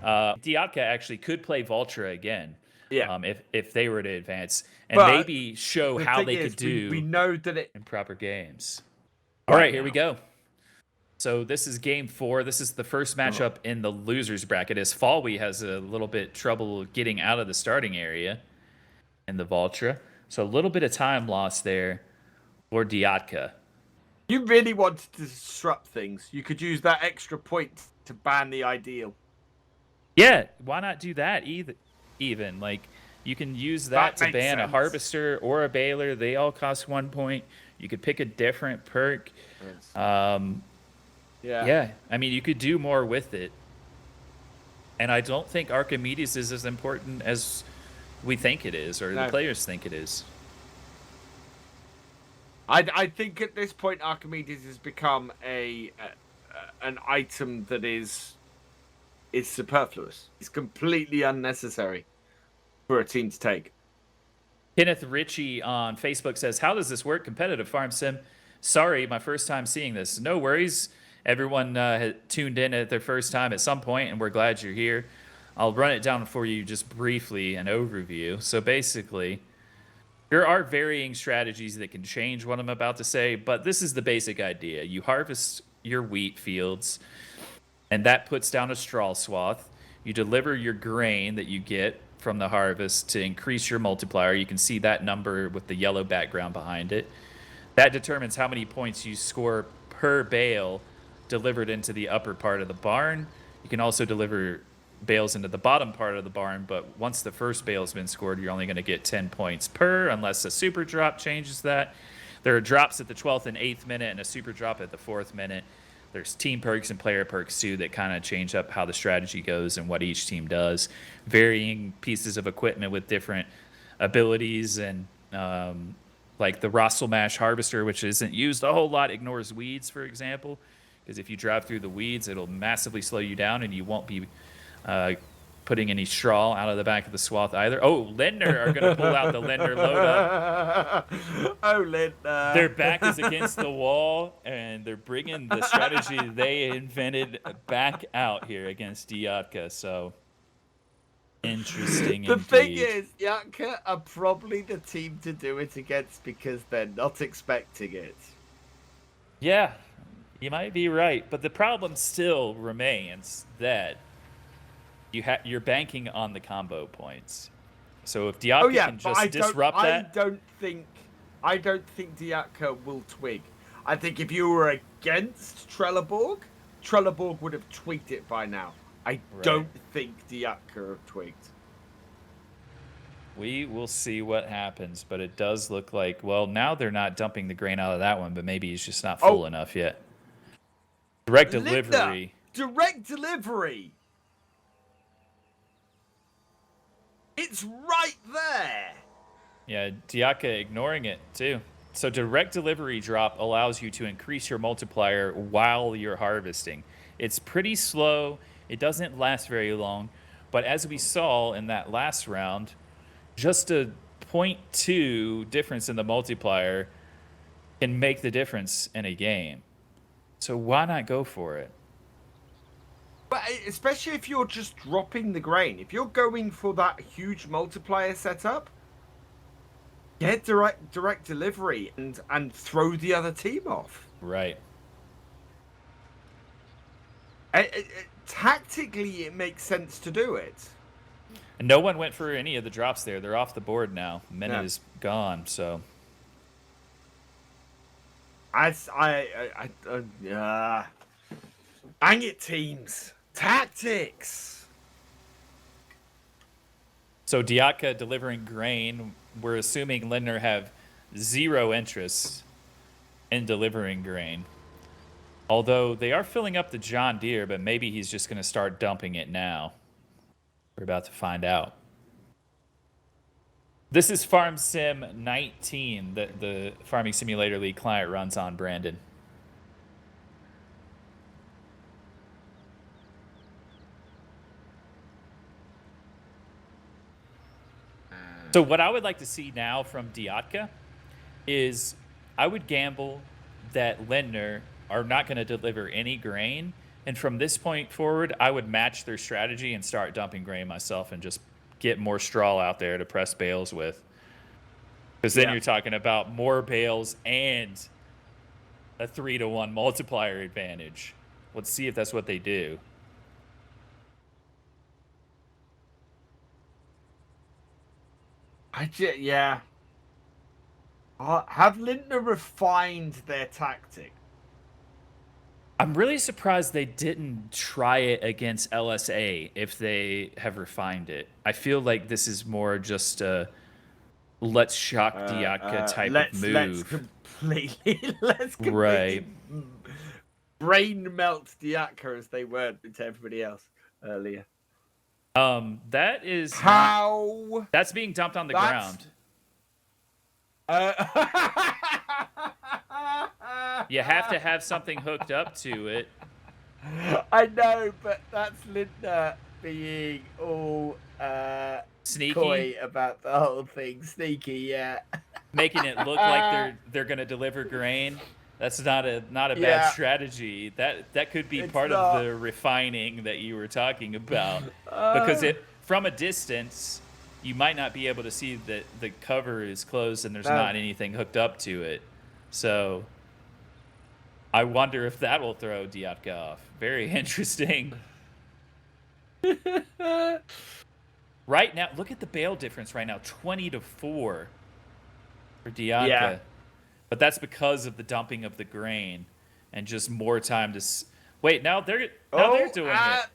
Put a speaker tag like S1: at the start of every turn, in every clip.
S1: DJK actually could play Vulture again.
S2: Yeah.
S1: If they were to advance and
S2: But
S1: maybe show how they could do
S2: we know that it
S1: in proper games. All right, here we go. So this is game 4. This is the first matchup in the losers bracket, as Fallwi has a little bit trouble getting out of the starting area in the Vulture. So a little bit of time lost there for DJK.
S2: You really wanted to disrupt things. You could use that extra point to ban the ideal.
S1: Yeah, why not do that even? Like, you can use that to ban a harvester or a baler. They all cost 1 point. You could pick a different perk. Yeah, I mean, you could do more with it. And I don't think Archimedes is as important as we think it is, or the players think it is.
S2: I think at this point Archimedes has become an item that is superfluous. It's completely unnecessary for a team to take.
S1: Kenneth Ritchie on Facebook says, "How does this work? Competitive farm sim? Sorry, my first time seeing this. No worries. Everyone tuned in at their first time at some point, and we're glad you're here. I'll run it down for you just briefly, an overview. So basically, there are varying strategies that can change what I'm about to say, but this is the basic idea. You harvest your wheat fields, and that puts down a straw swath. You deliver your grain that you get from the harvest to increase your multiplier. You can see that number with the yellow background behind it. That determines how many points you score per bale delivered into the upper part of the barn. You can also deliver bales into the bottom part of the barn, but once the first bale has been scored, you're only going to get 10 points per, unless a super drop changes that. There are drops at the 12th and 8th minute and a super drop at the 4th minute. There's team perks and player perks too that kind of change up how the strategy goes and what each team does. Varying pieces of equipment with different abilities, and like the Rosselmash Harvester, which isn't used a whole lot, ignores weeds, for example. Because if you drive through the weeds, it'll massively slow you down, and you won't be putting any straw out of the back of the swath either. Oh, Lindner are going to pull out the Lindner load up.
S2: Oh, Lindner.
S1: Their back is against the wall, and they're bringing the strategy they invented back out here against DJK. So, interesting
S2: The
S1: indeed.
S2: thing is, DJK are probably the team to do it against because they're not expecting it.
S1: Yeah. You might be right, but the problem still remains that you're banking on the combo points. So if DJK can just disrupt that,
S2: I don't think DJK will twig. I think if you were against Trelleborg would have twigged it by now. I don't think DJK have twigged.
S1: We will see what happens, but it does look like, well, now they're not dumping the grain out of that one, but maybe he's just not full enough yet. Direct delivery.
S2: Direct delivery. It's right there.
S1: Yeah, DJK ignoring it too. So direct delivery drop allows you to increase your multiplier while you're harvesting. It's pretty slow. It doesn't last very long. But as we saw in that last round, just a 0.2 difference in the multiplier can make the difference in a game. So why not go for it?
S2: But especially if you're just dropping the grain. If you're going for that huge multiplier setup, get direct delivery and throw the other team off.
S1: Right.
S2: Tactically, it makes sense to do it.
S1: And no one went for any of the drops there. They're off the board now. Minute is gone, so...
S2: Bang it, teams. Tactics.
S1: So DJK delivering grain. We're assuming Lindner have zero interest in delivering grain. Although they are filling up the John Deere, but maybe he's just going to start dumping it now. We're about to find out. This is Farm Sim 19 that the Farming Simulator League client runs on, Brandon. So what I would like to see now from DJK is I would gamble that Lindner are not going to deliver any grain, And from this point forward, I would match their strategy and start dumping grain myself and just get more straw out there to press bales with. Because then you're talking about more bales and a 3-to-1 multiplier advantage. Let's see if that's what they do.
S2: Yeah. Have Lindner refined their tactic?
S1: I'm really surprised they didn't try it against LSA if they have refined it. I feel like this is more just a let's shock DJK type of move.
S2: Let's completely brain melt DJK as they were to everybody else earlier.
S1: That is
S2: how
S1: that's being dumped on the ground. You have to have something hooked up to it.
S2: I know, but that's Lindner being all
S1: sneaky,
S2: coy about the whole thing. Sneaky, yeah.
S1: Making it look like they're gonna deliver grain. That's not a bad strategy. That could be part of the refining that you were talking about. Because from a distance, you might not be able to see that the cover is closed and there's not anything hooked up to it. So I wonder if that will throw DJK off. Very interesting. Right now, look at the bale difference right now, 20-4 for DJK. Yeah. But that's because of the dumping of the grain and just more time to wait. Now they're doing it.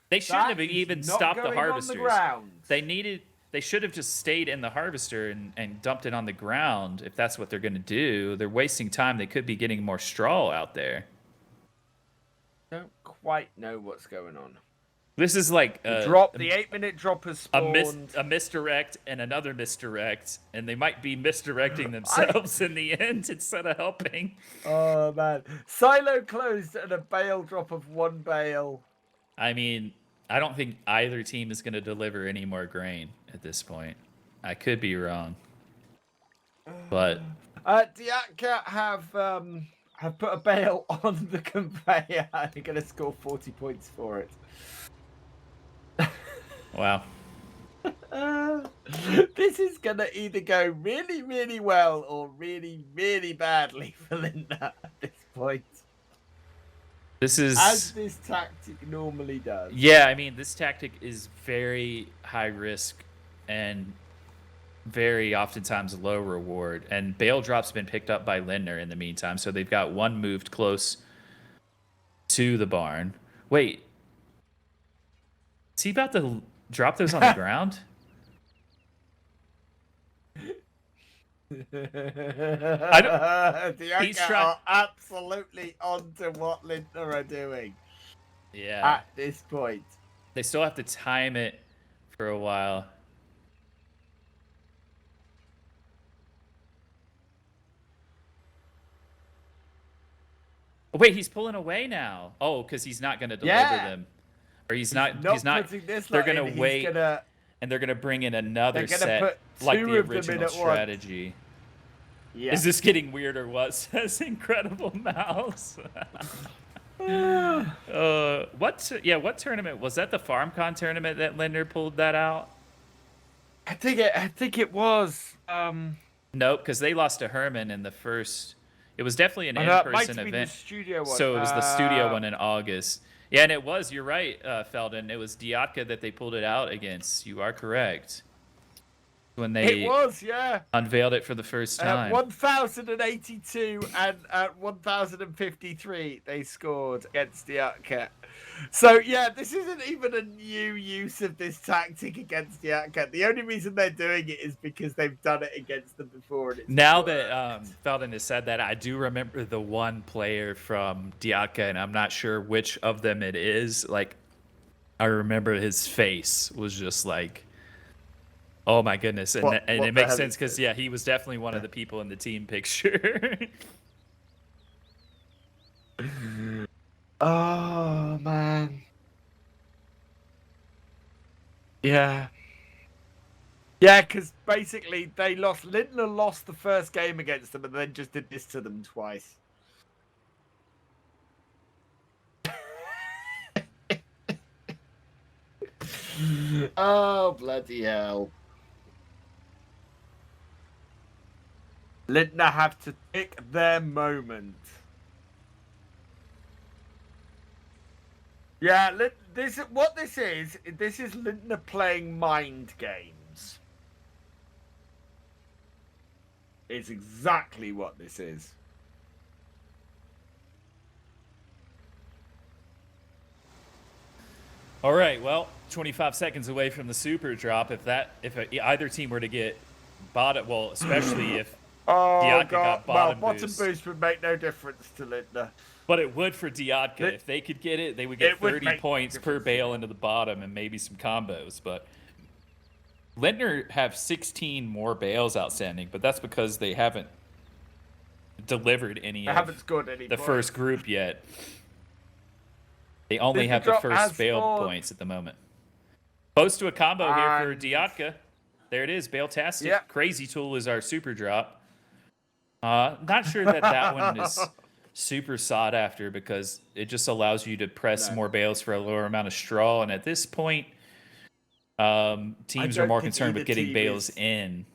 S1: They shouldn't have even stopped the harvesters. They should have just stayed in the harvester and dumped it on the ground if that's what they're going to do. They're wasting time. They could be getting more straw out there.
S2: Don't quite know what's going on.
S1: This is like
S2: the 8-minute drop has spawned.
S1: A misdirect and another misdirect, and they might be misdirecting themselves in the end instead of helping.
S2: Oh man, silo closed and a bale drop of 1 bale.
S1: I mean, I don't think either team is going to deliver any more grain at this point. I could be wrong, but
S2: DJK have put a bale on the conveyor. They're going to score 40 points for it.
S1: Wow.
S2: This is going to either go really, really well or really, really badly for Lindner at this point.
S1: This is
S2: as this tactic normally does.
S1: Yeah, I mean, this tactic is very high risk and very oftentimes low reward. And bale drop's been picked up by Lindner in the meantime, so they've got one moved close to the barn. Wait, is he about to drop those on the ground?
S2: He's trying absolutely onto what Lindner are doing.
S1: Yeah.
S2: At this point,
S1: they still have to time it for a while. Oh, wait, he's pulling away now. Oh, because he's not going to deliver them, or he's not. They're going to wait. And they're going to bring in another set, like the original strategy. Yeah. Is this getting weird or what? Says Incredible Mouse. What tournament? Was that the FarmCon tournament that Lindner pulled that out?
S2: I think it was.
S1: Nope, because they lost to Herman in the first. It was definitely an in-person event.
S2: The studio one.
S1: So it was the studio one in August. Yeah, and it was. You're right, Felden. It was DJK that they pulled it out against. You are correct. When they unveiled it for the first time.
S2: 1,082 and at 1,053 they scored against DJK. So yeah, this isn't even a new use of this tactic against DJK. The only reason they're doing it is because they've done it against them before. And
S1: now that Felden has said that, I do remember the one player from DJK, and I'm not sure which of them it is. Like, I remember his face was just like, oh my goodness, and it makes sense because he was definitely one of the people in the team picture.
S2: Oh man, yeah, because basically they lost. Lindner lost the first game against them, and then just did this to them twice. Oh, bloody hell. Lindner have to pick their moment. Yeah, this is Lindner playing mind games. It's exactly what this is.
S1: All right, well, 25 seconds away from the super drop. If either team were to get bottom, well, especially if DJK got bottom
S2: boost would make no difference to Lindner.
S1: But it would for DJK. If they could get it, they would get 30 points per bale into the bottom and maybe some combos. But Lindner have 16 more bales outstanding, but that's because they haven't delivered any. They
S2: haven't scored any.
S1: The first group yet. They only have the first bale points at the moment. Close to a combo here for DJK. There it is, Bale-tastic. Yep. Crazy Tool is our super drop. Not sure that one is super sought after because it just allows you to press more bales for a lower amount of straw. And at this point, teams are more concerned with getting bales in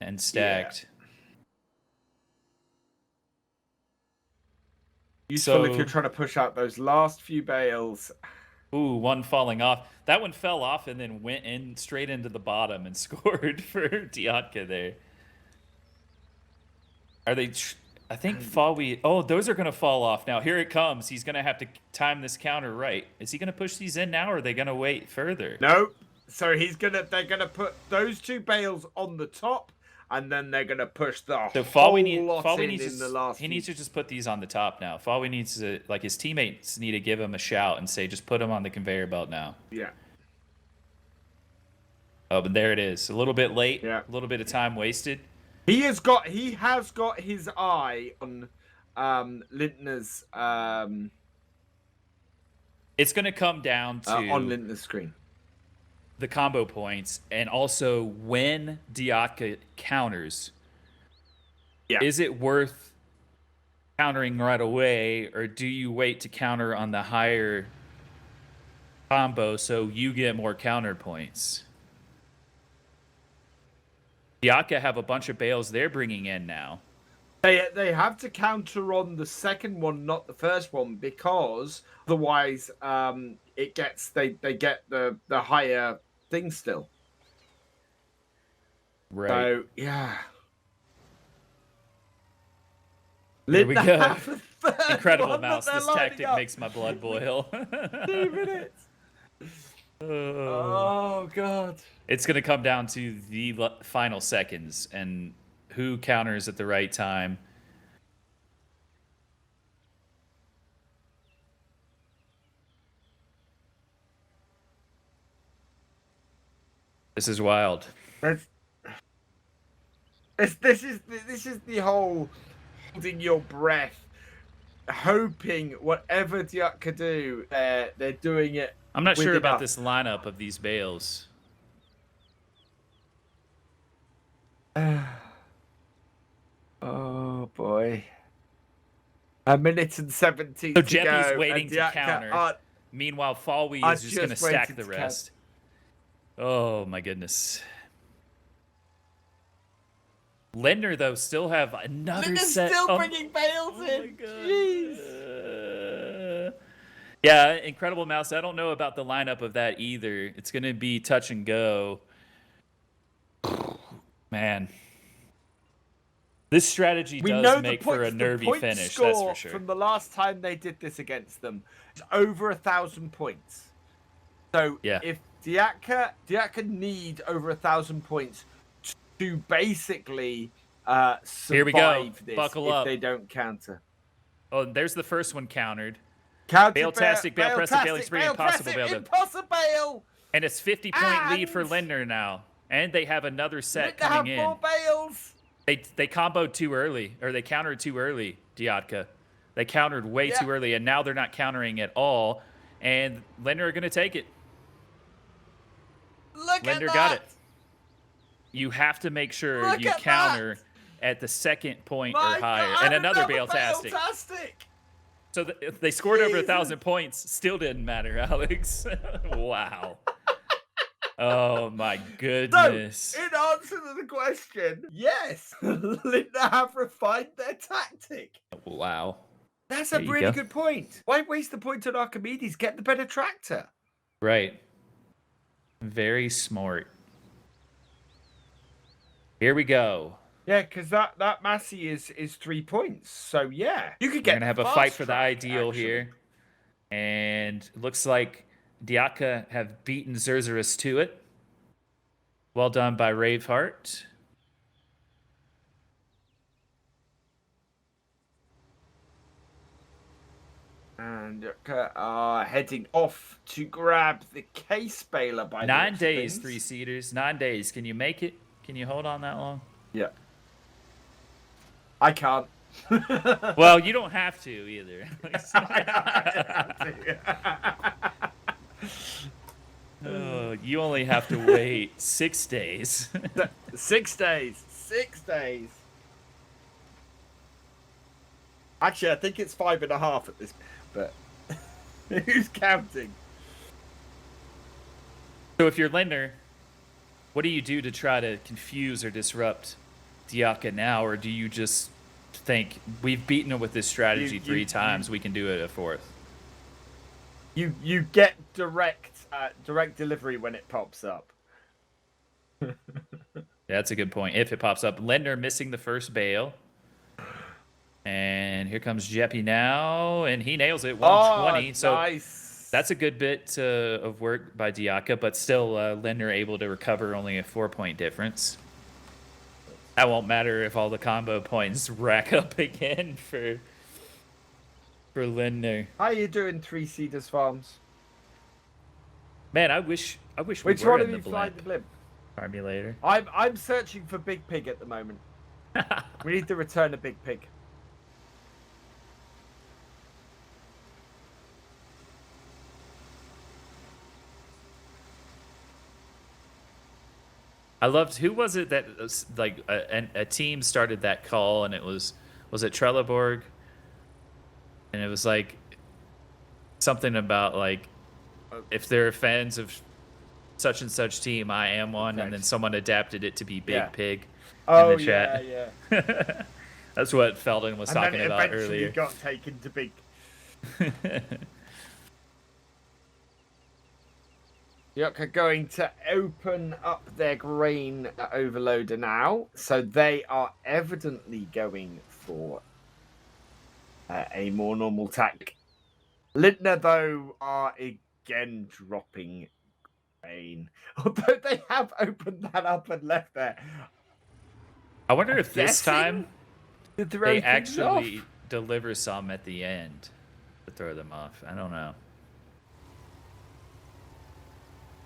S1: and stacked.
S2: Yeah. Useful if you're trying to push out those last few bales.
S1: Ooh, one falling off. That one fell off and then went in straight into the bottom and scored for DJK there. Are they? I think Fallwi. Oh, those are going to fall off now. Here it comes. He's going to have to time this counter right. Is he going to push these in now, or are they going to wait further?
S2: Nope. So they're gonna put those two bales on the top, and then they're gonna push the whole lot in the last.
S1: He needs to just put these on the top now. Fallwi needs to, like, his teammates need to give him a shout and say, just put them on the conveyor belt now.
S2: Yeah.
S1: Oh, but there it is. A little bit late. Yeah. A little bit of time wasted.
S2: He has got his eye on Lindner's.
S1: It's gonna come down to
S2: on Lindner's screen.
S1: The combo points, and also when DJK counters, is it worth countering right away, or do you wait to counter on the higher combo so you get more counter points? DJK have a bunch of bales they're bringing in now.
S2: They have to counter on the second one, not the first one, because otherwise they get the higher thing still.
S1: Right.
S2: So yeah.
S1: Here we go. Incredible mouse. This tactic makes my blood boil.
S2: 2 minutes. Oh god.
S1: It's gonna come down to the final seconds and who counters at the right time. This is wild.
S2: This is the whole holding your breath, hoping whatever DJK do, they're doing it.
S1: I'm not sure about this lineup of these bales.
S2: Oh boy. 1 minute and 17
S1: So
S2: to go.
S1: Gepi's waiting to counter. Meanwhile, Fallwi is just going to stack the rest. Oh my goodness. Lindner, though, still have another set.
S2: Still bringing bales in.
S1: Jeez. Yeah, incredible mouse. I don't know about the lineup of that either. It's going to be touch and go. Man. This strategy does make for a nervy finish, that's for sure.
S2: From the last time they did this against them, it's over 1,000 points. So if DJK need over 1,000 points to basically survive
S1: Here we go.
S2: This
S1: Buckle
S2: if
S1: up.
S2: they don't counter.
S1: Oh, there's the first one countered.
S2: Bale-tastic,
S1: Bale press, bailing spree, impossible Bale.
S2: Impossible!
S1: And it's 50-point lead for Lindner now. And they have another set coming in.
S2: More bales.
S1: They comboed too early, or they countered too early, DJK. They countered way too early, and now they're not countering at all. And Lindner are going to take it. Lindner got it. You have to make sure you counter at the second point or higher. And another Bale-tastic. So they scored over 1,000 points. Still didn't matter, Alex. Wow. Oh my
S2: So,
S1: goodness.
S2: in answer to the question, yes, Lindner have refined their tactic.
S1: Wow.
S2: That's a
S1: There you
S2: really
S1: go.
S2: good point. Why waste the point on Archimedes? Get the better tractor.
S1: Right. Very smart. Here we go.
S2: Yeah, because that Massey is 3 points. So yeah, you could
S1: We're
S2: get.
S1: gonna have a
S2: fast
S1: fight for the
S2: track,
S1: ideal
S2: actually.
S1: here. And looks like DJK have beaten Zerzerus to it. Well done by Raveheart.
S2: And heading off to grab the case baler by
S1: 9
S2: the
S1: days,
S2: things.
S1: 3-seaters. 9 days. Can you make it? Can you hold on that long?
S2: Yeah. I can't.
S1: Well, you don't have to either. Oh, you only have to wait 6 days.
S2: 6 days. 6 days. Actually, I think it's 5.5 at this. But who's counting?
S1: So if you're Lindner, what do you do to try to confuse or disrupt DJK now, or do you just think we've beaten him with this strategy 3 times, we can do it a 4th?
S2: You get direct delivery when it pops up.
S1: That's a good point. If it pops up, Lindner missing the first bale. And here comes Gepi now, and he nails it, 120.
S2: Oh,
S1: so
S2: nice.
S1: that's a good bit of work by DJK, but still Lindner able to recover only a 4-point difference. That won't matter if all the combo points rack up again for Lindner.
S2: How you doing, 3-seaters farms?
S1: Man, I wish we
S2: Which
S1: were
S2: one
S1: in
S2: of
S1: the
S2: you flying the
S1: blimp
S2: blimp?
S1: formulator.
S2: I'm searching for Big Pig at the moment. We need to return a Big Pig.
S1: I loved, who was it that was, like a team started that call, and it was it Trelleborg? And it was like something about like, if they're fans of such and such team, I am one, and then someone adapted it to be Big Pig in the chat.
S2: Yeah.
S1: That's what Felden was talking
S2: then
S1: about
S2: eventually
S1: earlier.
S2: got taken to Big. Yuck are going to open up their grain overloader now. So they are evidently going for a more normal tack. Lindner, though, are again dropping grain. Although they have opened that up and left there.
S1: I wonder if this time they
S2: things
S1: actually
S2: off.
S1: deliver some at the end to throw them off. I don't know.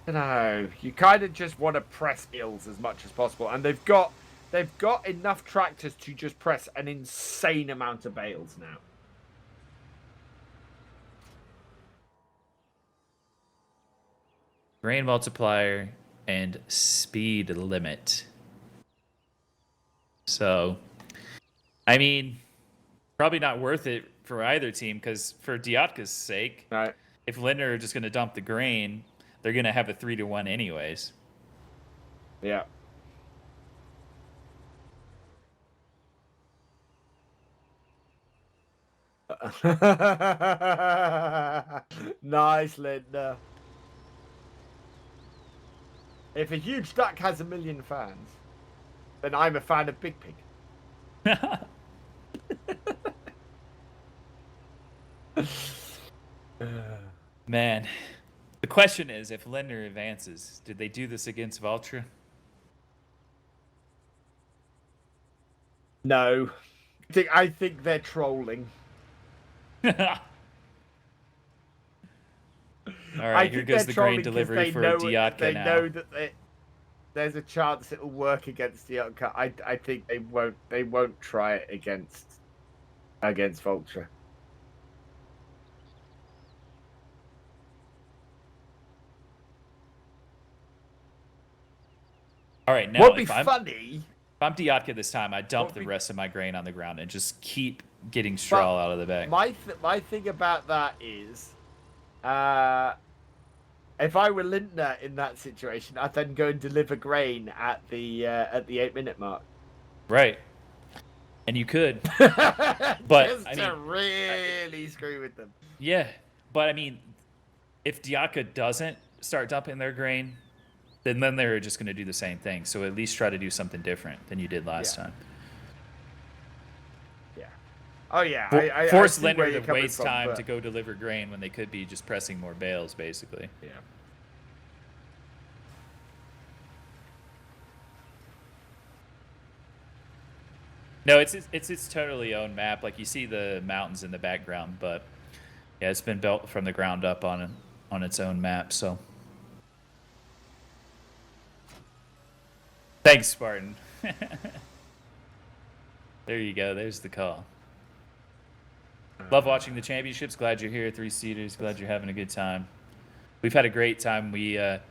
S2: No, you kind of just want to press hills as much as possible, and they've got enough tractors to just press an insane amount of bales now.
S1: Grain multiplier and speed limit. So, I mean, probably not worth it for either team, because for DJK's sake,
S2: Right.
S1: if Lindner are just going to dump the grain, they're going to have a 3-1 anyways.
S2: Yeah. Nice, Lindner. If a huge duck has 1 million fans, then I'm a fan of Big Pig.
S1: Man, the question is, if Lindner advances, did they do this against Valtra?
S2: No. I think they're trolling.
S1: All right, here goes the grain delivery for DJK
S2: They
S1: now.
S2: know that there's a chance it'll work against DJK. I think they won't try it against Vulture.
S1: All right, now
S2: What'd be
S1: if I'm
S2: funny?
S1: If I'm DJK this time, I dump the rest of my grain on the ground and just keep getting straw out of the bag.
S2: My thing about that is, if I were Lindner in that situation, I'd then go and deliver grain at the 8-minute mark.
S1: Right. And you could, but
S2: just to really screw with them.
S1: Yeah, but I mean, if DJK doesn't start dumping their grain, then they're just going to do the same thing. So at least try to do something different than you did last time.
S2: Yeah. Oh yeah.
S1: Force Lindner to waste time to go deliver grain when they could be just pressing more bales, basically.
S2: Yeah.
S1: No, it's its totally own map. Like, you see the mountains in the background, but yeah, it's been built from the ground up on its own map. So, thanks, Spartan. There you go. There's the call. Love watching the championships. Glad you're here, 3-seaters. Glad you're having a good time. We've had a great time. We have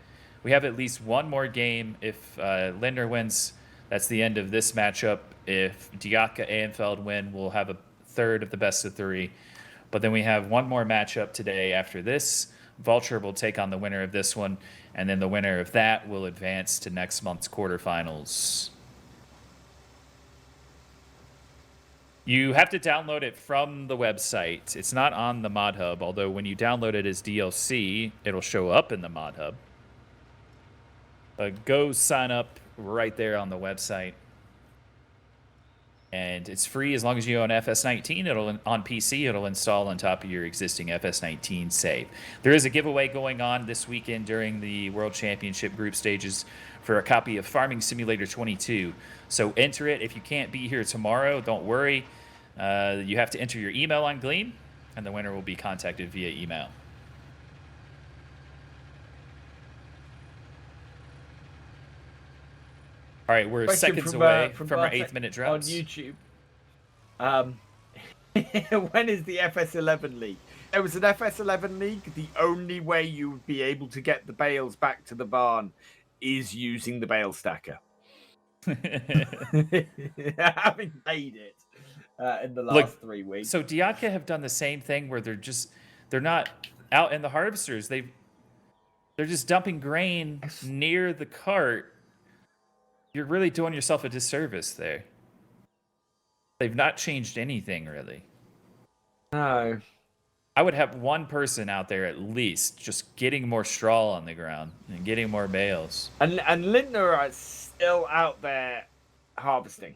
S1: at least one more game. If Lindner wins, that's the end of this matchup. If DJK Ehenfeld win, we'll have a third of the best of 3. But then we have one more matchup today after this. Vulture will take on the winner of this one, and then the winner of that will advance to next month's quarterfinals. You have to download it from the website. It's not on the Mod Hub, although when you download it as DLC, it'll show up in the Mod Hub. Go sign up right there on the website. And it's free as long as you own FS19. On PC, it'll install on top of your existing FS19 save. There is a giveaway going on this weekend during the World Championship group stages for a copy of Farming Simulator 22. So enter it. If you can't be here tomorrow, don't worry. You have to enter your email on Gleam, and the winner will be contacted via email. All right, we're seconds away from our 8th-minute drops.
S2: On YouTube. When is the FS11 league? There was an FS11 league. The only way you would be able to get the bales back to the barn is using the bale stacker. Having played it in the last 3 weeks.
S1: So DJK have done the same thing where they're not out in the harvesters. They're just dumping grain near the cart. You're really doing yourself a disservice there. They've not changed anything, really.
S2: No.
S1: I would have one person out there at least just getting more straw on the ground and getting more bales.
S2: And Lindner are still out there harvesting.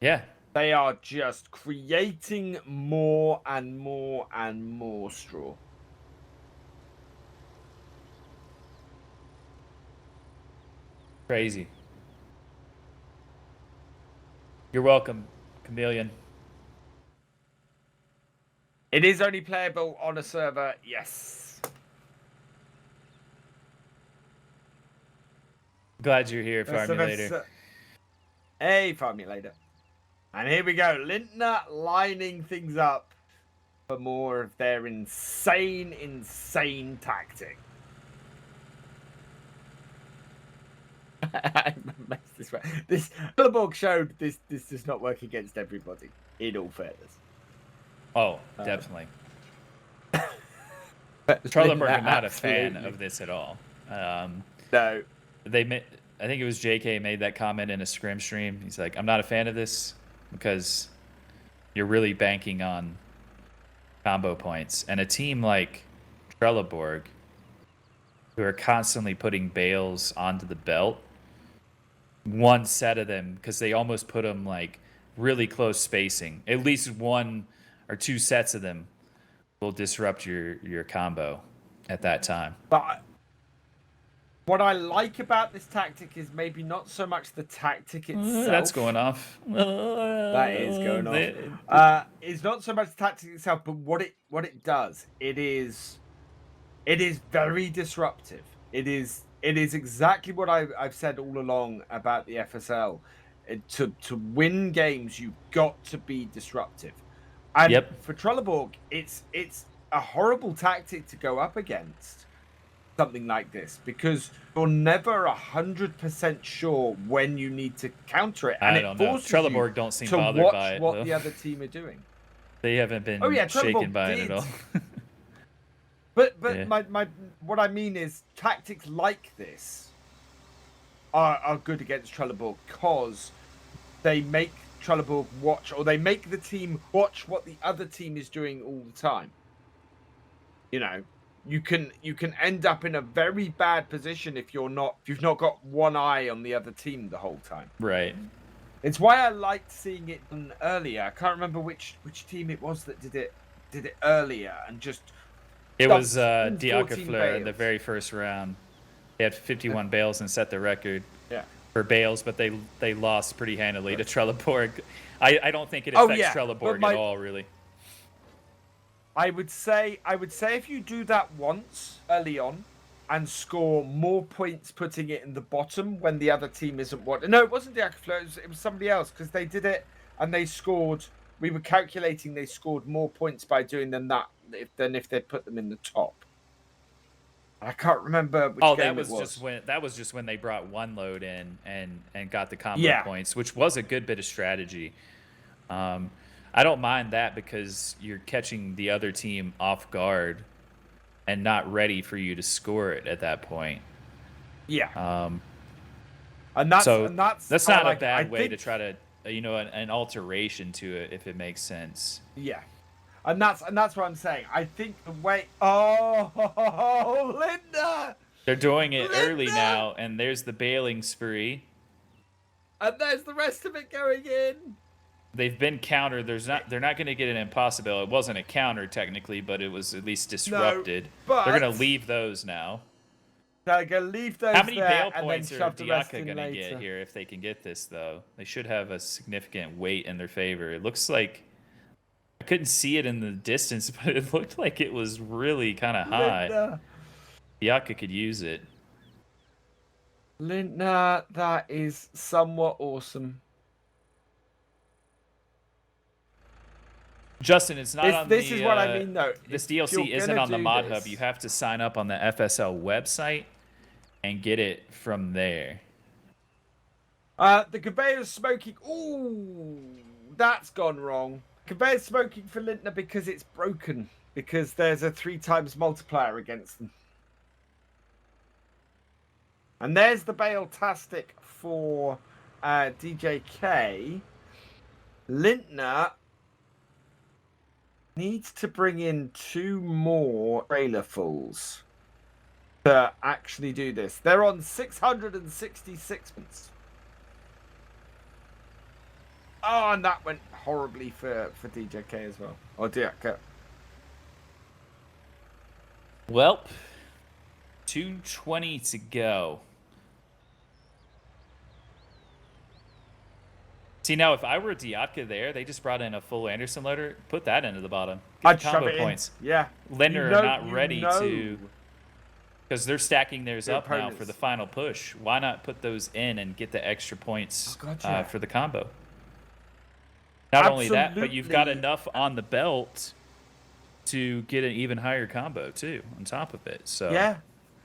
S1: Yeah.
S2: They are just creating more and more and more straw.
S1: Crazy. You're welcome, Chameleon.
S2: It is only playable on a server, yes.
S1: Glad you're here, Farmulator.
S2: Hey, Farmulator. And here we go. Lindner lining things up for more of their insane tactic. This Trelleborg showed this does not work against everybody, in all fairness.
S1: Oh, definitely. Trelleborg are not a fan of this at all.
S2: No.
S1: I think it was JK made that comment in a scrim stream. He's like, I'm not a fan of this because you're really banking on combo points. And a team like Trelleborg, who are constantly putting bales onto the belt, one set of them, because they almost put them like really close spacing, at least 1 or 2 sets of them will disrupt your combo at that time.
S2: But what I like about this tactic is maybe not so much the tactic itself.
S1: That's going off.
S2: That is going off. It's not so much the tactic itself, but what it does. It is very disruptive. It is exactly what I've said all along about the FSL. To win games, you've got to be disruptive. And for Trelleborg, it's a horrible tactic to go up against something like this because you're never 100% sure when you need to counter it. And
S1: I don't know. Trelleborg don't seem bothered by it.
S2: What the other team are doing.
S1: They haven't been shaken by it at all.
S2: But
S1: Yeah.
S2: my what I mean is tactics like this are good against Trelleborg because they make Trelleborg watch, or they make the team watch what the other team is doing all the time. You know, you can end up in a very bad position if you've not got one eye on the other team the whole time.
S1: Right.
S2: It's why I liked seeing it done earlier. I can't remember which team it was that did it earlier and just.
S1: It was
S2: dumped all 14
S1: DJK in the
S2: bales.
S1: very first round. They had 51 bales and set the record
S2: Yeah.
S1: for bales, but they lost pretty handily to Trelleborg. I don't think it affects Trelleborg at all, really.
S2: I would say if you do that once early on and score more points putting it in the bottom when the other team isn't what. No, it wasn't DJK, it was somebody else because they did it and they scored. We were calculating they scored more points by doing than if they put them in the top. I can't remember which game
S1: that was
S2: it was.
S1: that was just when they brought one load in and got the combo points, which was a good bit of strategy. I don't mind that because you're catching the other team off guard and not ready for you to score it at that point.
S2: Yeah. And that's
S1: not a bad way to try to an alteration to it if it makes sense.
S2: Yeah. And that's what I'm saying. I think the way Lindner!
S1: They're doing it
S2: Lindner!
S1: early now, and there's the bailing spree.
S2: And there's the rest of it going in.
S1: They've been countered. They're not going to get an impossible. It wasn't a counter technically, but it was at least disrupted.
S2: No,
S1: they're going to leave those now.
S2: They're going to leave those.
S1: How many
S2: there
S1: bail points are DJK going to
S2: later.
S1: get here if they can get this though? They should have a significant weight in their favor. It looks like I couldn't see it in the distance, but it looked like it was really kind of high. DJK could use it.
S2: Lindner, that is somewhat awesome.
S1: Justin, it's not on
S2: this is what I mean, though.
S1: This DLC isn't on the Mod Hub. You have to sign up on the FSL website and get it from there.
S2: The conveyor's smoking. Ooh, that's gone wrong. Conveyor's smoking for Lindner because it's broken. Because there's a 3x multiplier against them. And there's the Bale-tastic for DJK. Lindner needs to bring in 2 more trailerfuls to actually do this. They're on 666 points. Oh, and that went horribly for DJK as well. Or DJK.
S1: Well, 2:20 to go. See, now, if I were DJK there, they just brought in a full Anderson loader, put that into the bottom. Get the combo points.
S2: Yeah.
S1: Lindner are not ready to, because they're stacking theirs up now for the final push. Why not put those in and get the extra points for the combo? Not only that, but you've got enough on the belt to get an even higher combo, too, on top of it. So
S2: yeah.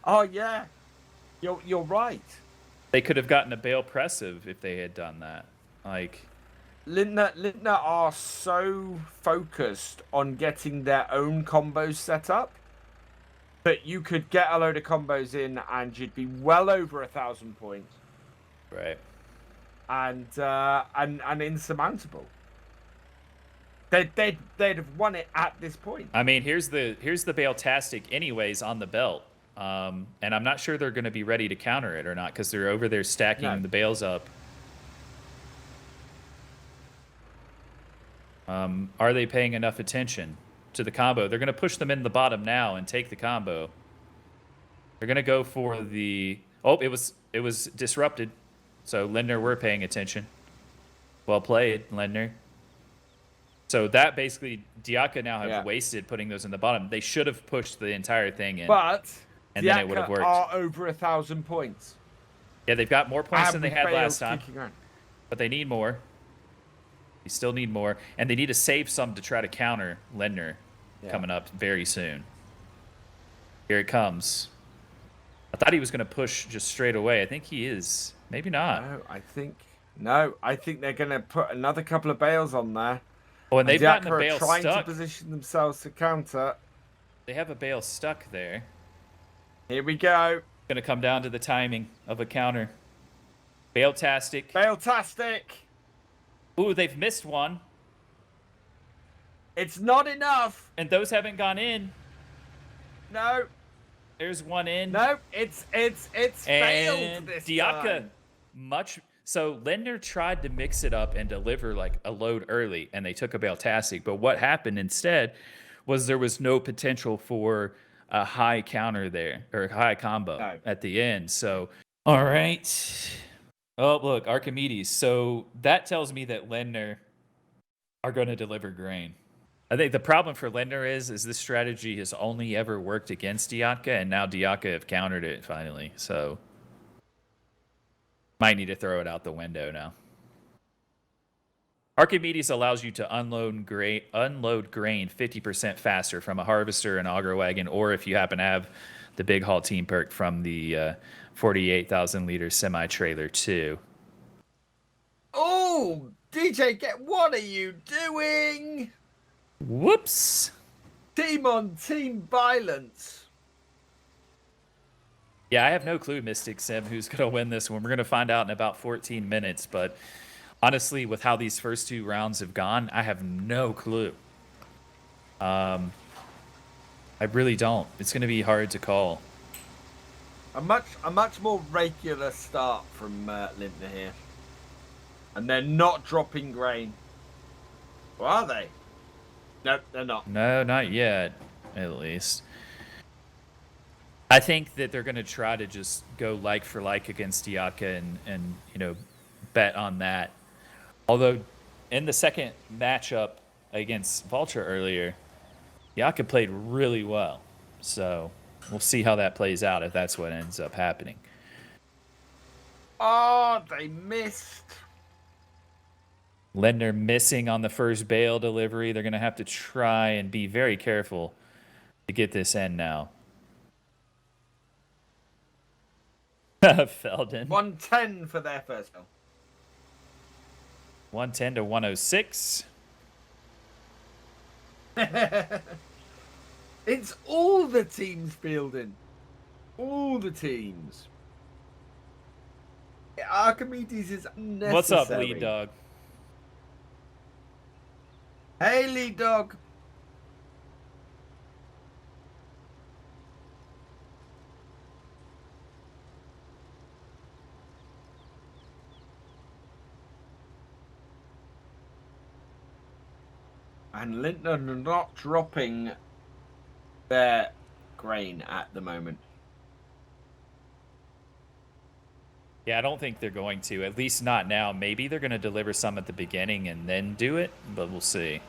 S2: Oh, yeah. You're right.
S1: They could have gotten a Bale Pressive if they had done that. Like,
S2: Lindner are so focused on getting their own combos set up that you could get a load of combos in and you'd be well over 1,000 points.
S1: Right.
S2: And insurmountable. They'd have won it at this point.
S1: I mean, here's the Bale-tastic anyways on the belt. And I'm not sure they're going to be ready to counter it or not because they're over there stacking the bales up. Are they paying enough attention to the combo? They're going to push them in the bottom now and take the combo. They're going to go for the... Oh, it was disrupted. So, Lindner, we're paying attention. Well played, Lindner. So, that basically, DJK now have wasted putting those in the bottom. They should have pushed the entire thing in.
S2: But
S1: and then it would have worked.
S2: Are over 1,000 points.
S1: Yeah, they've got more points than they had last time. But they need more. They still need more. And they need to save some to try to counter Lindner coming up very soon. Here it comes. I thought he was going to push just straight away. I think he is. Maybe not.
S2: No, I think they're going to put another couple of bales on there.
S1: Oh, and they've gotten the bale
S2: trying
S1: stuck.
S2: To position themselves to counter.
S1: They have a bale stuck there.
S2: Here we go.
S1: Going to come down to the timing of a counter. Bale-tastic.
S2: Bale-tastic.
S1: Ooh, they've missed one.
S2: It's not enough.
S1: And those haven't gone in.
S2: No.
S1: There's one in.
S2: No, it's failed this time.
S1: So Lindner tried to mix it up and deliver like a load early, and they took a bale-tastic. But what happened instead was there was no potential for a high counter there, or a high combo at the end. So, all right. Oh, look, Archimedes. So that tells me that Lindner are going to deliver grain. I think the problem for Lindner is this strategy has only ever worked against DJK, and now DJK have countered it finally. So might need to throw it out the window now. Archimedes allows you to unload grain 50% faster from a harvester, an auger wagon, or if you happen to have the big haul team perk from the 48,000 liter semi trailer too.
S2: Oh, DJK, what are you doing?
S1: Whoops.
S2: Team on team violence.
S1: Yeah, I have no clue, Mystic Sim, who's going to win this one. We're going to find out in about 14 minutes, but honestly, with how these first two rounds have gone, I have no clue. I really don't. It's going to be hard to call.
S2: A much more regular start from Lindner here. And they're not dropping grain. Or are they? No, they're not.
S1: No, not yet, at least. I think that they're going to try to just go like for like against DJK and you know, bet on that. Although, in the second matchup against Vulture earlier, DJK played really well. So, we'll see how that plays out if that's what ends up happening.
S2: Oh, they missed.
S1: Lindner missing on the first bale delivery. They're going to have to try and be very careful to get this in now. Felden.
S2: 110 for their first goal.
S1: 110 to 106.
S2: It's all the teams fielding. All the teams. Archimedes is unnecessary.
S1: What's up, lead dog?
S2: Hey, lead dog. And Lindner not dropping their grain at the moment.
S1: Yeah, I don't think they're going to. At least not now. Maybe they're going to deliver some at the beginning and then do it, but we'll see.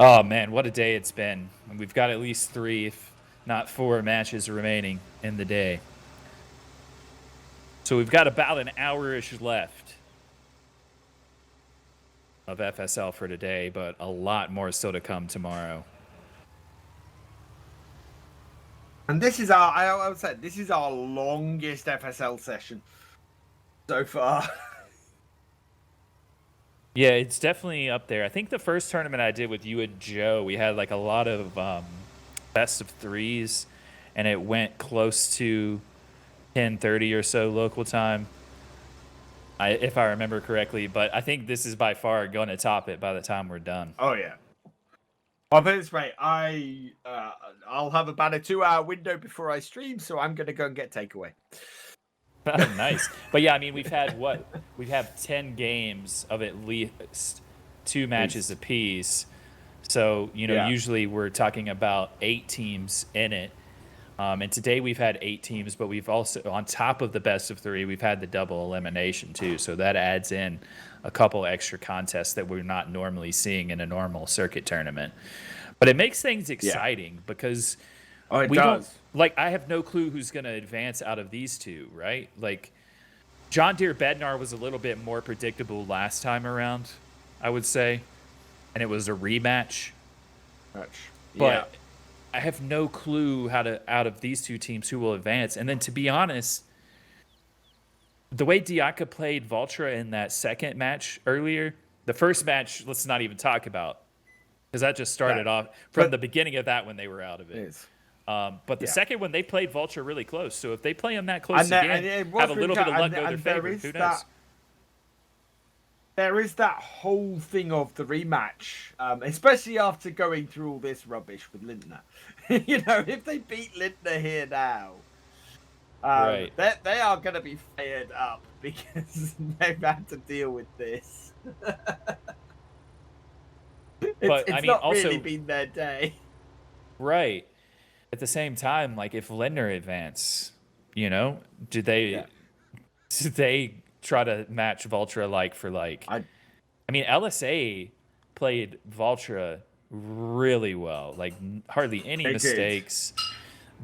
S1: Oh, man, what a day it's been. We've got at least 3, if not 4 matches remaining in the day. So we've got about an hour-ish left of FSL for today, but a lot more still to come tomorrow.
S2: And this is our, I would say, this is our longest FSL session so far.
S1: Yeah, it's definitely up there. I think the first tournament I did with you and Joe, we had like a lot of best of 3s, and it went close to 10:30 or so local time, if I remember correctly. But I think this is by far going to top it by the time we're done.
S2: Oh yeah. Well, put it this way, I'll have about a 2-hour window before I stream, so I'm gonna go and get takeaway.
S1: Oh, nice. But yeah, I mean, we've had what? We've had 10 games of at least 2 matches apiece. So, you know, usually we're talking about 8 teams in it. And today we've had 8 teams, but we've also, on top of the best of 3, we've had the double elimination too. So that adds in a couple extra contests that we're not normally seeing in a normal circuit tournament. But it makes things exciting because
S2: it does.
S1: Like, I have no clue who's going to advance out of these two, right? Like, John Deere Bednar was a little bit more predictable last time around, I would say. And it was a rematch. But I have no clue out of these two teams who will advance. And then, to be honest, the way DJK played Vultra in that second match earlier, the first match, let's not even talk about, because that just started off from the beginning of that when they were out of it. But the second one, they played Vultra really close. So if they play them that close again, have a little bit of luck go their favor. Who knows?
S2: There is that whole thing of the rematch, especially after going through all this rubbish with Lindner. If they beat Lindner here now,
S1: right,
S2: they are going to be fired up because they've had to deal with this. It's not also, really been their day.
S1: Right. At the same time, like if Lindner advance, do they try to match Vultra like for like? I mean, LSA played Vultra really well, like hardly any mistakes.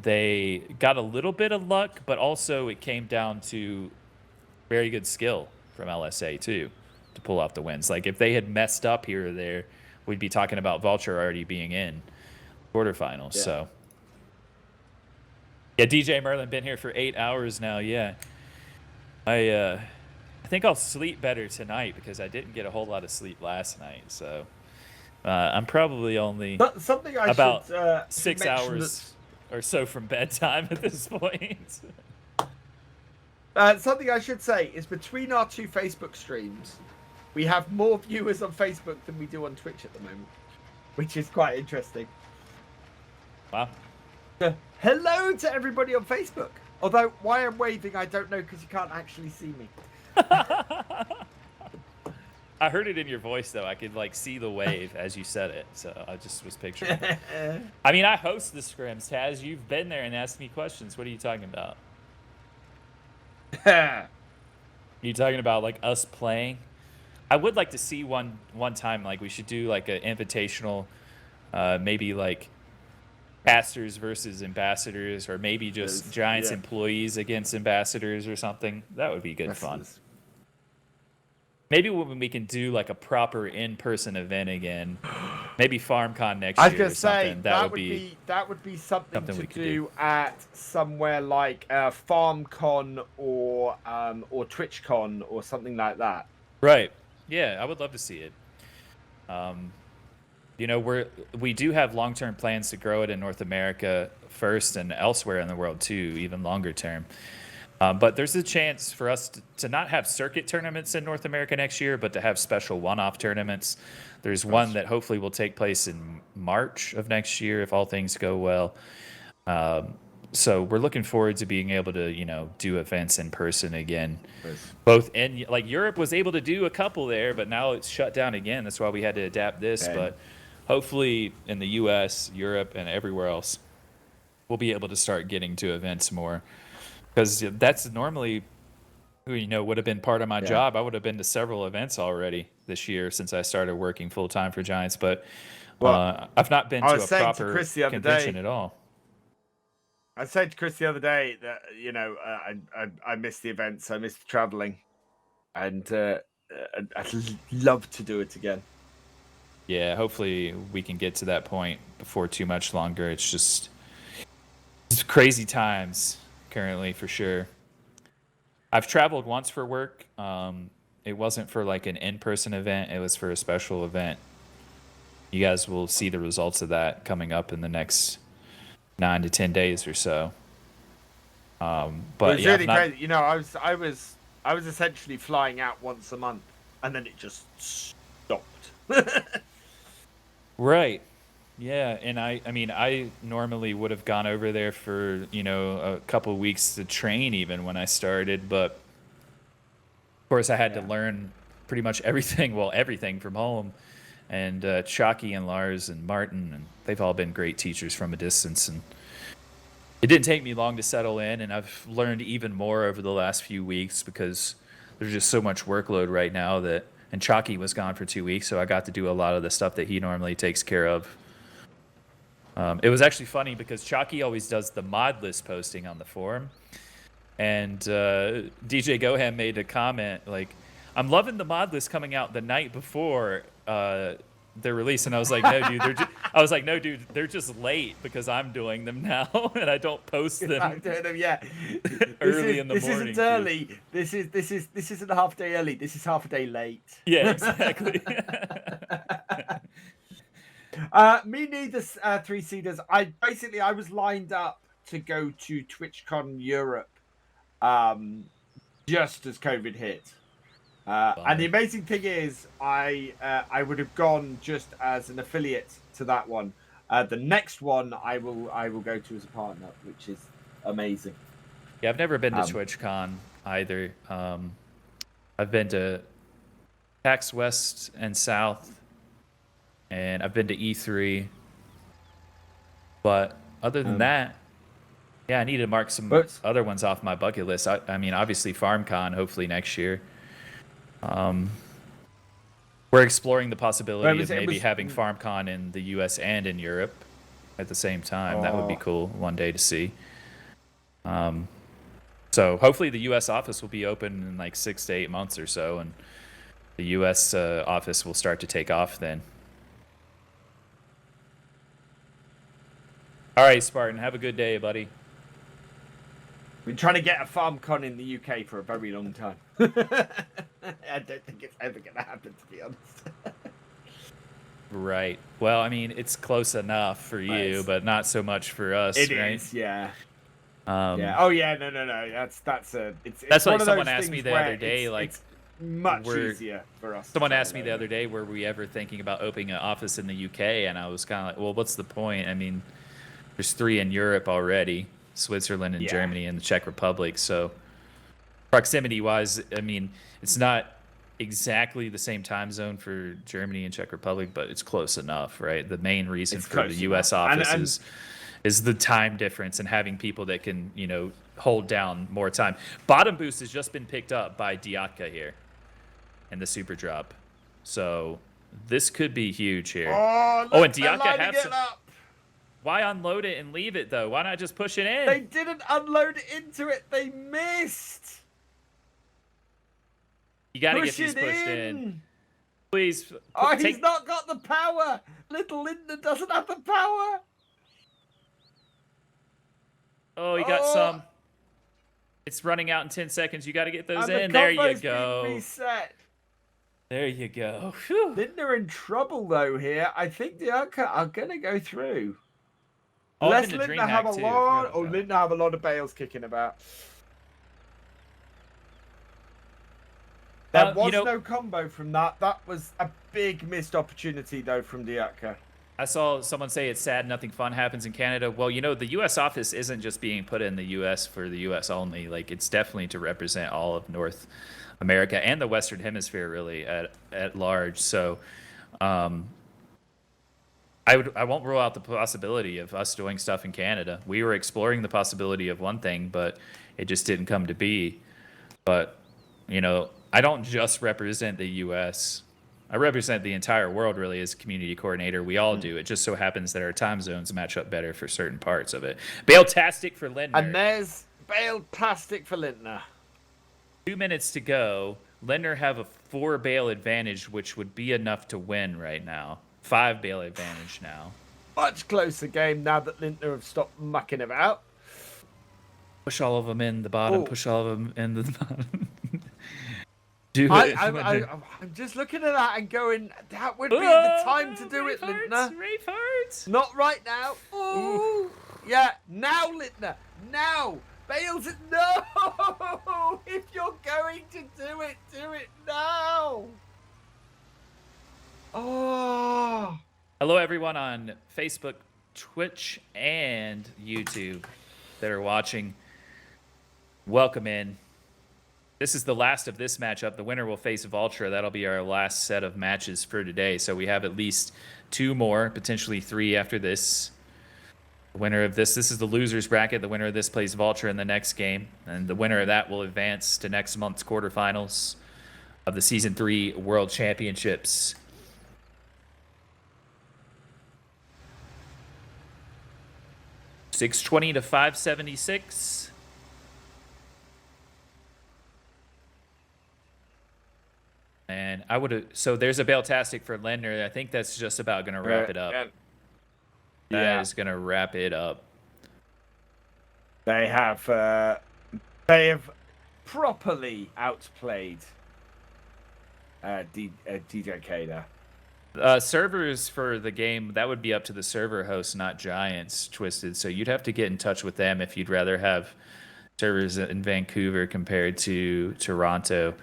S1: They got a little bit of luck, but also it came down to very good skill from LSA too to pull off the wins. Like if they had messed up here or there, we'd be talking about Vultra already being in quarterfinals. Yeah. So yeah, DJ Merlin been here for 8 hours now. Yeah, I think I'll sleep better tonight because I didn't get a whole lot of sleep last night. So I'm probably only about 6 hours or so from bedtime at this point.
S2: Something I should say is between our two Facebook streams, we have more viewers on Facebook than we do on Twitch at the moment, which is quite interesting.
S1: Wow.
S2: Hello to everybody on Facebook. Although, why I'm waving, I don't know because you can't actually see me.
S1: I heard it in your voice, though. I could, see the wave as you said it. So I just was picturing it. I mean, I host the scrims, Taz. You've been there and asked me questions. What are you talking about? You talking about, us playing? I would like to see one time, we should do, an invitational, maybe, casters versus ambassadors, or maybe just Giants employees against ambassadors or something. That would be good fun. Maybe when we can do a proper in-person event again, maybe FarmCon next year or something.
S2: That would be something to do at somewhere like FarmCon or TwitchCon or something like that.
S1: Right. Yeah, I would love to see it. We do have long-term plans to grow it in North America first and elsewhere in the world too, even longer term. But there's a chance for us to not have circuit tournaments in North America next year, but to have special one-off tournaments. There's one that hopefully will take place in March of next year if all things go well. So we're looking forward to being able to, do events in person again. Nice. Both in Europe was able to do a couple there, but now it's shut down again. That's why we had to adapt this. Okay. But hopefully in the U.S., Europe, and everywhere else, we'll be able to start getting to events more. Because that's normally, would have been part of my job. I would have been to several events already this year since I started working full-time for Giants. But I've not been to a proper convention at all.
S2: I said to Chris the other day that, I missed the events. I missed the traveling. And I'd love to do it again.
S1: Yeah, hopefully we can get to that point before too much longer. It's crazy times currently, for sure. I've traveled once for work. It wasn't for an in-person event. It was for a special event. You guys will see the results of that coming up in the next 9 to 10 days or so. But
S2: it's really crazy. I was essentially flying out once a month, and then it just stopped.
S1: Right. Yeah, and I normally would have gone over there for, a couple of weeks to train even when I started, but of course I had to learn pretty much everything from home. And Chalky and Lars and Martin, and they've all been great teachers from a distance, and it didn't take me long to settle in, and I've learned even more over the last few weeks because there's just so much workload right now and Chalky was gone for 2 weeks, so I got to do a lot of the stuff that he normally takes care of. It was actually funny because Chalky always does the mod list posting on the forum. And DJ Goham made a comment I'm loving the mod list coming out the night before their release. And I was like, no, dude, I was like, no, dude, they're just late because I'm doing them now, and I don't post them
S2: I'm doing them, yeah.
S1: early in the
S2: this
S1: morning.
S2: isn't early. This isn't half a day early. This is half a day late.
S1: Yeah, exactly.
S2: Me neither. Three seeders. I was lined up to go to TwitchCon Europe, just as COVID hit. And the amazing thing is, I would have gone just as an affiliate to that one. The next one I will go to as a partner, which is amazing.
S1: Yeah, I've never been to TwitchCon either. I've been to PAX West and South, and I've been to E3. But other than that, yeah, I need to mark some other ones off my bucket list. I mean, obviously FarmCon, hopefully next year. We're exploring the possibility of maybe having FarmCon in the US and in Europe at the same time. That would be cool one day to see. So hopefully the US office will be open in like 6 to 8 months or so, and the US office will start to take off then. All right, Spartan, have a good day, buddy.
S2: Been trying to get a FarmCon in the UK for a very long time. I don't think it's ever going to happen, to be honest.
S1: Right. Well, I mean, it's close enough for you, but not so much for us,
S2: It
S1: right?
S2: is, yeah. Yeah. Oh, yeah. No. That's
S1: That's like someone asked me the other day, like,
S2: it's much easier for us.
S1: Someone asked me the other day, were we ever thinking about opening an office in the UK? And I was kind of like, well, what's the point? I mean, there's 3 in Europe already. Switzerland and Germany and the Czech Republic. So proximity wise, I mean, it's not exactly the same time zone for Germany and Czech Republic, but it's close enough, right? The main reason for the US office is the time difference and having people that can, you know, hold down more time. Bottom boost has just been picked up by DJK here in the super drop. So this could be huge here. Oh, and DJK has some... Why unload it and leave it, though? Why not just push it in?
S2: They didn't unload it into it. They missed.
S1: You got to get these pushed in. Please.
S2: Oh, he's not got the power. Little Lindner doesn't have the power.
S1: Oh, he got some. It's running out in 10 seconds. You got to get those in. There you go.
S2: Reset.
S1: There you go. Whew.
S2: Lindner in trouble, though, here. I think the Urca are going to go through.
S1: Unless Lindner have a lot,
S2: or Lindner have a lot of bales kicking about. There was no combo from that. That was a big missed opportunity, though, from DJK.
S1: I saw someone say it's sad nothing fun happens in Canada. Well, you know, the U.S. office isn't just being put in the U.S. for the U.S. only. Like, it's definitely to represent all of North America and the Western Hemisphere, really, at large. So, I won't rule out the possibility of us doing stuff in Canada. We were exploring the possibility of one thing, but it just didn't come to be. But, you know, I don't just represent the U.S. I represent the entire world, really, as a community coordinator. We all do. It just so happens that our time zones match up better for certain parts of it. Bale-tastic for Lindner.
S2: And there's Bale-tastic for Lindner.
S1: 2 minutes to go. Lindner have a 4 bale advantage, which would be enough to win right now. 5 bale advantage now.
S2: Much closer game now that Lindner have stopped mucking about.
S1: Push all of them in the bottom. Push all of them in the bottom.
S2: I'm just looking at that and going, that would be the time to do it, Lindner.
S1: Raveheart.
S2: Not right now. Ooh. Yeah, now, Lindner. Now. Bales it. No. If you're going to do it now. Oh.
S1: Hello, everyone on Facebook, Twitch, and YouTube that are watching. Welcome in. This is the last of this matchup. The winner will face Vultra. That'll be our last set of matches for today. So we have at least 2 more, potentially 3 after this. The winner of this is the loser's bracket. The winner of this plays Vultra in the next game. And the winner of that will advance to next month's quarterfinals of the Season 3 World Championships. $620 to $576. And I would have. So there's a Bale-tastic for Lindner. I think that's just about going to wrap it up. That is gonna wrap it up.
S2: They have properly outplayed DJK there.
S1: Servers for the game, that would be up to the server host, not Giants, Twisted. So you'd have to get in touch with them if you'd rather have servers in Vancouver compared to Toronto.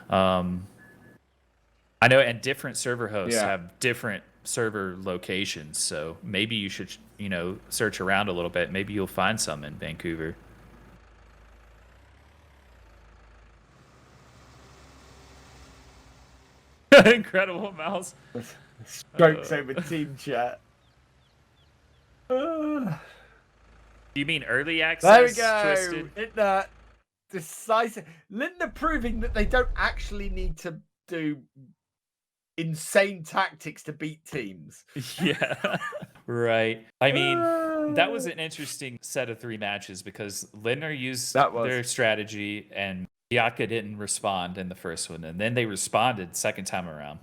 S1: I know, and different server hosts have different server locations. So maybe you should, search around a little bit. Maybe you'll find some in Vancouver. Incredible mouse.
S2: Strokes over team chat.
S1: You mean early access?
S2: There we go.
S1: Twisted?
S2: Decisive. Lindner proving that they don't actually need to do insane tactics to beat teams.
S1: Yeah. Right. I mean, that was an interesting set of 3 matches because Lindner used their strategy and Yaka didn't respond in the first one, and then they responded second time around.